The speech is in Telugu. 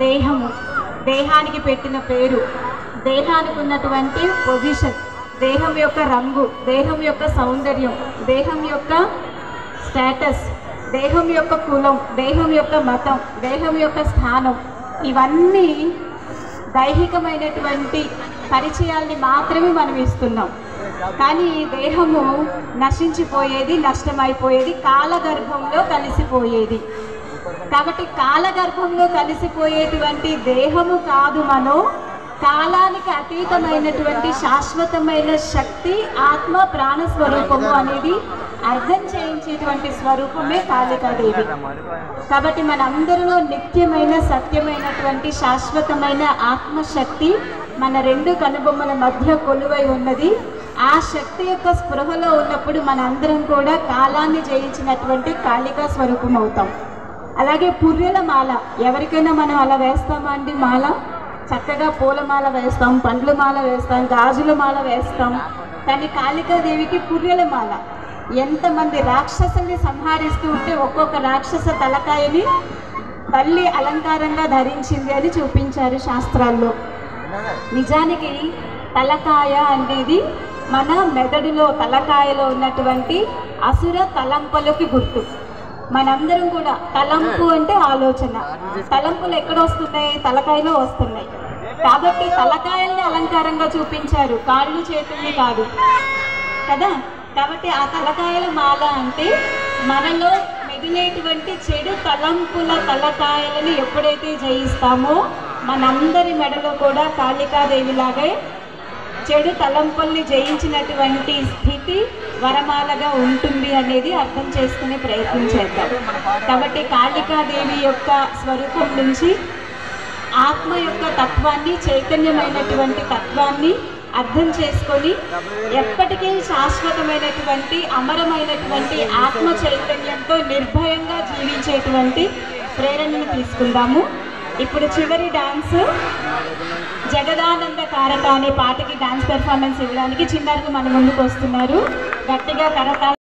దేహము, దేహానికి పెట్టిన పేరు, దేహానికి ఉన్నటువంటి పొజిషన్, దేహం యొక్క రంగు, దేహం యొక్క సౌందర్యం, దేహం యొక్క స్టేటస్, దేహం యొక్క కులం, దేహం యొక్క మతం, దేహం యొక్క స్థానం, ఇవన్నీ దైహికమైనటువంటి పరిచయాల్ని మాత్రమే మనం ఇస్తున్నాం. కానీ ఈ దేహము నశించిపోయేది, నష్టమైపోయేది, కాలగర్భంలో కలిసిపోయేది. కాబట్టి కాలగర్భంలో కలిసిపోయేటువంటి దేహము కాదు మనం, కాలానికి అతీతమైనటువంటి శాశ్వతమైన శక్తి, ఆత్మ, ప్రాణ స్వరూపము అనేది అర్థం చేయించేటువంటి స్వరూపమే కాళికాదేవి. కాబట్టి మనందరిలో నిత్యమైన సత్యమైనటువంటి శాశ్వతమైన ఆత్మశక్తి మన రెండు కనుబొమ్మల మధ్య కొలువై ఉన్నది. ఆ శక్తి యొక్క స్పృహలో ఉన్నప్పుడు మనందరం కూడా కాలాన్ని జయించినటువంటి కాళికా స్వరూపం అవుతాం. అలాగే పుర్రెల మాల, ఎవరికైనా మనం అలా వేస్తామా అండి? మాల చక్కగా పూలమాల వేస్తాం, పండ్ల మాల వేస్తాం, గాజుల మాల వేస్తాం. కానీ కాళికాదేవికి పుర్రెల మాల. ఎంతమంది రాక్షసుల్ని సంహరిస్తూ ఉంటే ఒక్కొక్క రాక్షస తలకాయని తల్లి అలంకారంగా ధరించింది అని చూపించారు శాస్త్రాల్లో. నిజానికి తలకాయ అనేది మన మెదడులో, తలకాయలో ఉన్నటువంటి అసుర తలంపులకి గుర్తు. మనందరం కూడా తలంపు అంటే ఆలోచన, తలంపులు ఎక్కడ వస్తున్నాయి? తలకాయలో వస్తున్నాయి. కాబట్టి తలకాయల్ని అలంకారంగా చూపించారు, కాళ్ళు చేతుల్ని కాదు కదా. కాబట్టి ఆ తలకాయల మాల అంటే మనలో మెదిలేటువంటి చెడు తలంపుల తలకాయలను ఎప్పుడైతే జయిస్తామో మనందరి మెడలో కూడా కాళికాదేవిలాగే చెడు తలంపుల్ని జయించినటువంటి స్థితి వరమాలగా ఉంటుంది అనేది అర్థం చేసుకునే ప్రయత్నం చేద్దాం. కాబట్టి కాళికాదేవి యొక్క స్వరూపం నుంచి ఆత్మ యొక్క తత్వాన్ని, చైతన్యమైనటువంటి తత్వాన్ని అర్థం చేసుకొని ఎప్పటికీ శాశ్వతమైనటువంటి అమరమైనటువంటి ఆత్మ చైతన్యంతో నిర్భయంగా జీవించేటువంటి ప్రేరణను తీసుకుందాము. ఇప్పుడు చివరి డాన్స్ జగదానంద కారక అనే పాటకి డాన్స్ పెర్ఫార్మెన్స్ ఇవ్వడానికి చిన్నారులు మన ముందుకు వస్తున్నారు. గట్టిగా కరతాళ